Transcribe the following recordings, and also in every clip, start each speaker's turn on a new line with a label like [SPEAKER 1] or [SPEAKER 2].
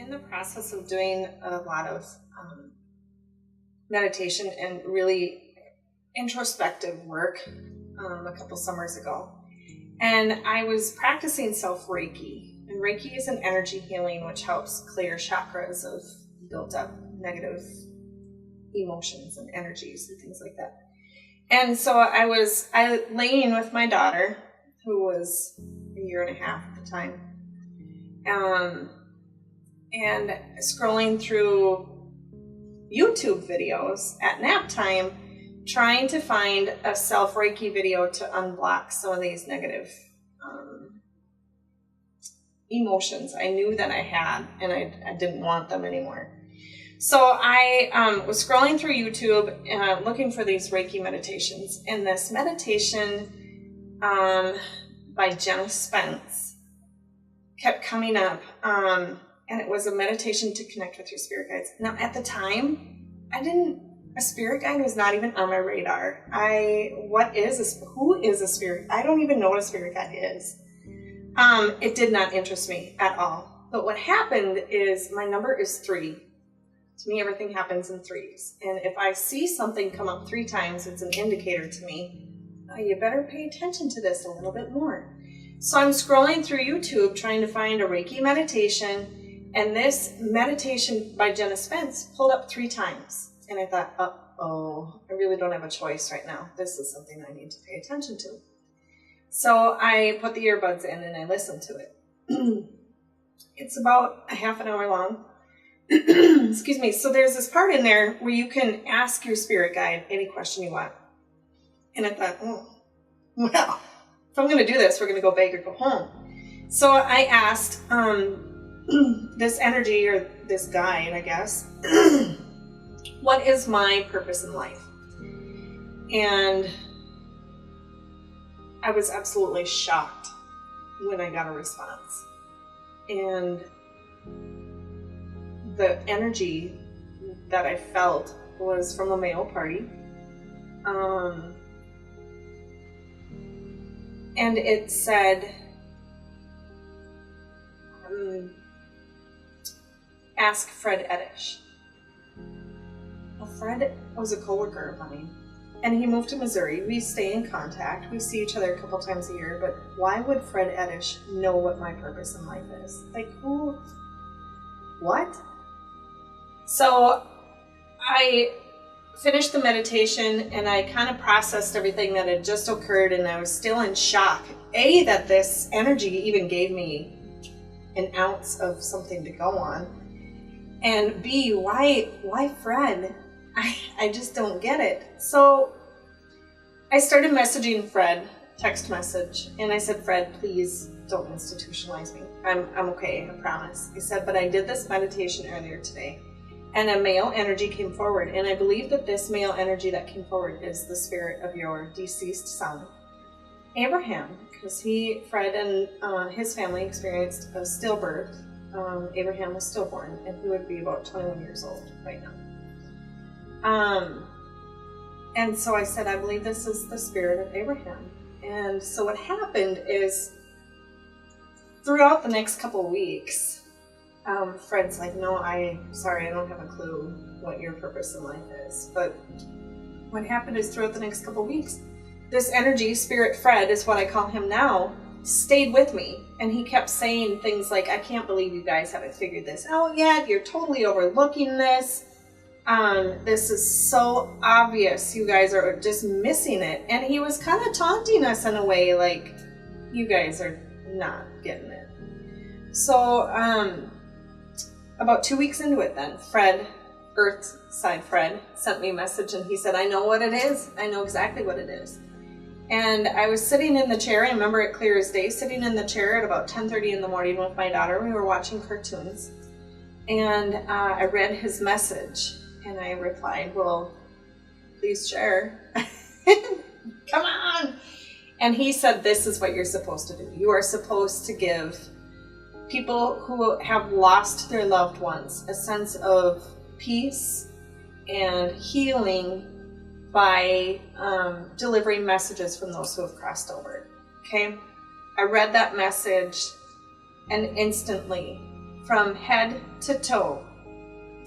[SPEAKER 1] in the process of doing a lot of meditation and really introspective work a couple summers ago. And I was practicing self-Reiki. And Reiki is an energy healing which helps clear chakras of built up negative emotions and energies and things like that. And so I laying with my daughter, who was a year and a half at the time, and scrolling through YouTube videos at nap time, trying to find a self-Reiki video to unblock some of these negative emotions I knew that I had, and I didn't want them anymore. So I was scrolling through YouTube looking for these Reiki meditations, and this meditation by Jenna Spence kept coming up, and it was a meditation to connect with your spirit guides. Now, at the time, a spirit guide was not even on my radar. Who is a spirit? I don't even know what a spirit guide is. It did not interest me at all. But what happened is my number is 3. To me, everything happens in 3s. And if I see something come up 3 times, it's an indicator to me, oh, you better pay attention to this a little bit more. So I'm scrolling through YouTube trying to find a Reiki meditation, and this meditation by Jenna Spence pulled up 3 times. And I thought, uh-oh, I really don't have a choice right now. This is something I need to pay attention to. So I put the earbuds in and I listened to it. It's about a half an hour long. Excuse me. So there's this part in there where you can ask your spirit guide any question you want. And I thought, oh, well, if I'm going to do this, we're going to go big or go home. So I asked this energy, or this guide, I guess, what is my purpose in life? And I was absolutely shocked when I got a response. And the energy that I felt was from a male party. And it said, ask Fred Edish. Well, Fred was a coworker of mine, and he moved to Missouri. We stay in contact. We see each other a couple times a year, but why would Fred Edish know what my purpose in life is? Like, who? What? So I finished the meditation, and I kind of processed everything that had just occurred, and I was still in shock. A, that this energy even gave me an ounce of something to go on. And B, why Fred? I just don't get it. So I started messaging Fred, text message, and I said, Fred, please don't institutionalize me. I'm okay, I promise. I said, but I did this meditation earlier today, and a male energy came forward, and I believe that this male energy that came forward is the spirit of your deceased son, Abraham, because Fred and his family experienced a stillbirth. Abraham was stillborn, and he would be about 21 years old right now. And so I said, I believe this is the spirit of Abraham. And so what happened is, throughout the next couple of weeks, Fred's like, no, sorry, I don't have a clue what your purpose in life is. But what happened is, throughout the next couple of weeks, this energy, Spirit Fred is what I call him now, stayed with me. And he kept saying things like, I can't believe you guys haven't figured this out yet. You're totally overlooking this. This is so obvious. You guys are just missing it. And he was kind of taunting us in a way, like, you guys are not getting it. So, about 2 weeks into it then, Fred, Earthside Fred, sent me a message, and he said, I know what it is. I know exactly what it is. And I was sitting in the chair, I remember it clear as day, sitting in the chair at about 10:30 in the morning with my daughter. We were watching cartoons, and I read his message, and I replied, well, please share. Come on. And he said, this is what you're supposed to do. You are supposed to give people who have lost their loved ones a sense of peace and healing by delivering messages from those who have crossed over. Okay? I read that message, and instantly from head to toe,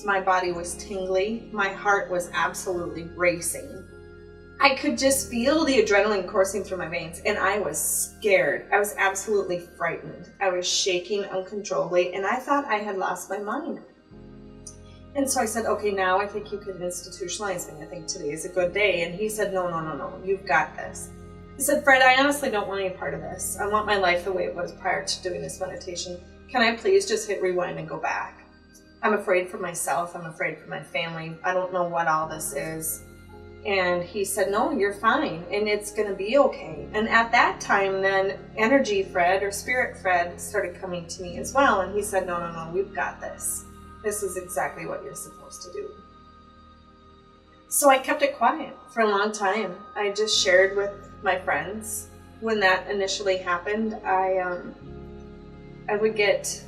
[SPEAKER 1] my body was tingly. My heart was absolutely racing. I could just feel the adrenaline coursing through my veins, and I was scared. I was absolutely frightened. I was shaking uncontrollably, and I thought I had lost my mind. And so I said, okay, now I think you can institutionalize me. I think today is a good day. And he said, no, you've got this. He said, Fred, I honestly don't want any part of this. I want my life the way it was prior to doing this meditation. Can I please just hit rewind and go back? I'm afraid for myself. I'm afraid for my family. I don't know what all this is. And he said, no, you're fine. And it's going to be okay. And at that time, then Energy Fred or Spirit Fred started coming to me as well. And he said, no, we've got this. This is exactly what you're supposed to do. So I kept it quiet for a long time. I just shared with my friends. When that initially happened, I would get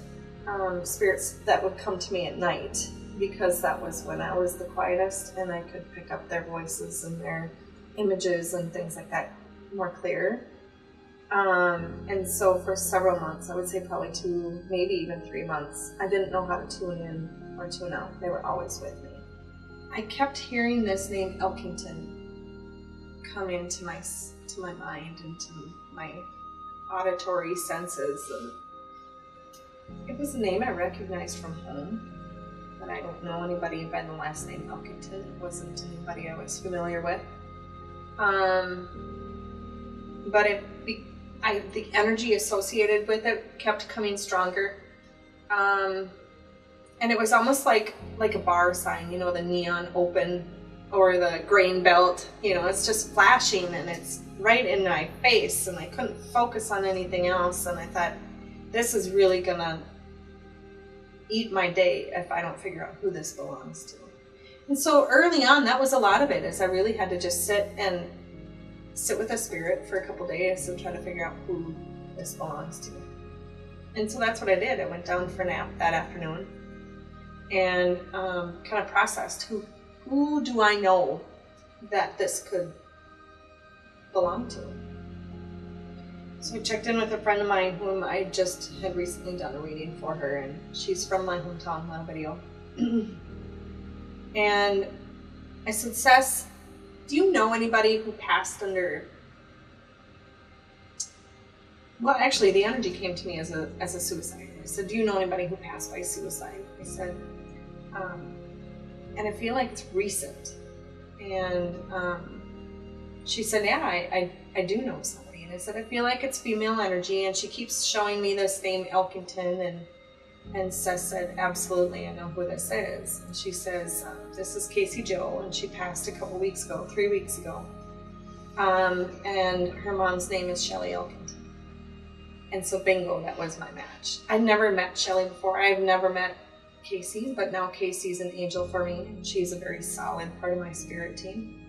[SPEAKER 1] spirits that would come to me at night, because that was when I was the quietest and I could pick up their voices and their images and things like that more clear. And so for several months, I would say probably 2, maybe even 3 months, I didn't know how to tune in or tune out. They were always with me. I kept hearing this name Elkington come into my mind, into my auditory senses. And it was a name I recognized from home, but I don't know anybody by the last name Elkington. It wasn't anybody I was familiar with. But the energy associated with it kept coming stronger. And it was almost like a bar sign, you know, the neon open or the grain belt, you know, it's just flashing and it's right in my face and I couldn't focus on anything else. And I thought, this is really gonna eat my day if I don't figure out who this belongs to. And so early on, that was a lot of it, is I really had to just sit with a spirit for a couple days and try to figure out who this belongs to. And so that's what I did. I went down for a nap that afternoon and kind of processed who do I know that this could belong to. So I checked in with a friend of mine whom I just had recently done a reading for her, and she's from my hometown, La Video. And I said, Cess, do you know anybody who passed under... Well, actually, the energy came to me as a suicide. I said, do you know anybody who passed by suicide? I said, and I feel like it's recent. And she said, yeah, I do know somebody. And I said, I feel like it's female energy. And she keeps showing me this name, Elkington. And Seth said, absolutely, I know who this is. And she says, this is Casey Joe. And she passed a couple weeks ago, 3 weeks ago. And her mom's name is Shelly Elkington. And so bingo, that was my match. I've never met Shelly before. I've never met Casey, but now Casey's an angel for me. And she's a very solid part of my spirit team.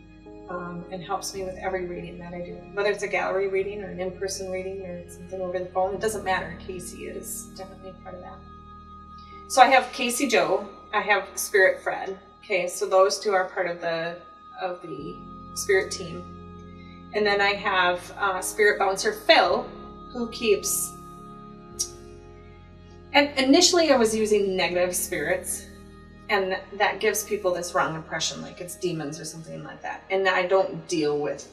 [SPEAKER 1] And helps me with every reading that I do. Whether it's a gallery reading or an in-person reading or something over the phone, it doesn't matter. Casey is definitely part of that. So I have Casey Joe, I have Spirit Fred. Okay, so those two are part of the spirit team. And then I have Spirit Bouncer Phil, who keeps... And initially I was using negative spirits, and that gives people this wrong impression, like it's demons or something like that. And I don't deal with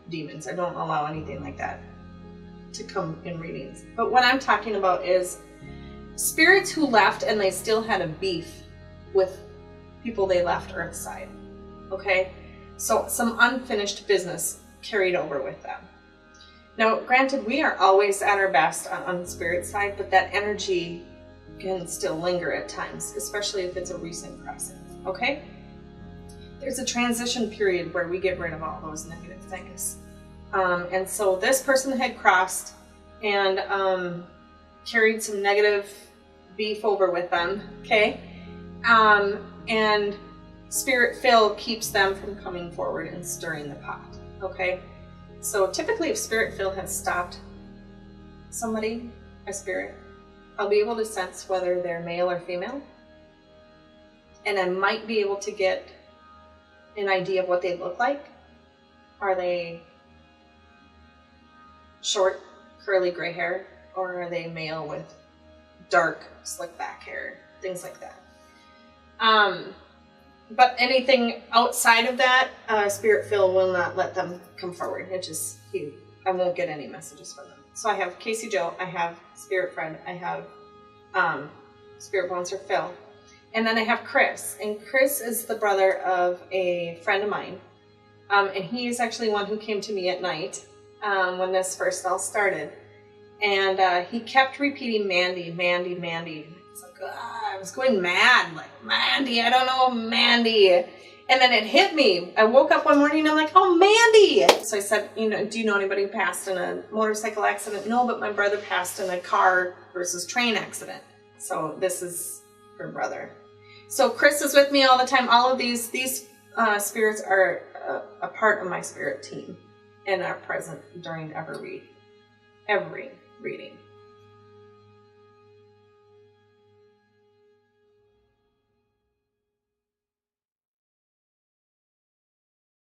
[SPEAKER 1] demons. I don't allow anything like that to come in readings. But what I'm talking about is spirits who left and they still had a beef with people they left Earthside. Okay? So some unfinished business carried over with them. Now, granted, we are always at our best on the spirit side, but that energy can still linger at times, especially if it's a recent crossing, okay? There's a transition period where we get rid of all those negative things. And so this person had crossed and carried some negative beef over with them, okay? And Spirit Phil keeps them from coming forward and stirring the pot, okay? So typically if Spirit Phil has stopped somebody, a spirit, I'll be able to sense whether they're male or female. And I might be able to get an idea of what they look like. Are they short, curly gray hair, or are they male with dark, slick back hair, things like that. But anything outside of that, Spirit Phil will not let them come forward. I won't get any messages from them. So I have Casey Joe, I have Spirit Fred, I have Spirit Bouncer Phil, and then I have Chris. And Chris is the brother of a friend of mine. And he is actually one who came to me at night when this first all started. And he kept repeating Mandy, Mandy, Mandy. It's like, I was going mad, like, Mandy, I don't know, Mandy. And then it hit me. I woke up one morning and I'm like, oh, Mandy. So I said, do you know anybody who passed in a motorcycle accident? No, but my brother passed in a car versus train accident. So this is her brother. So Chris is with me all the time. All of these spirits are a part of my spirit team and are present during every reading.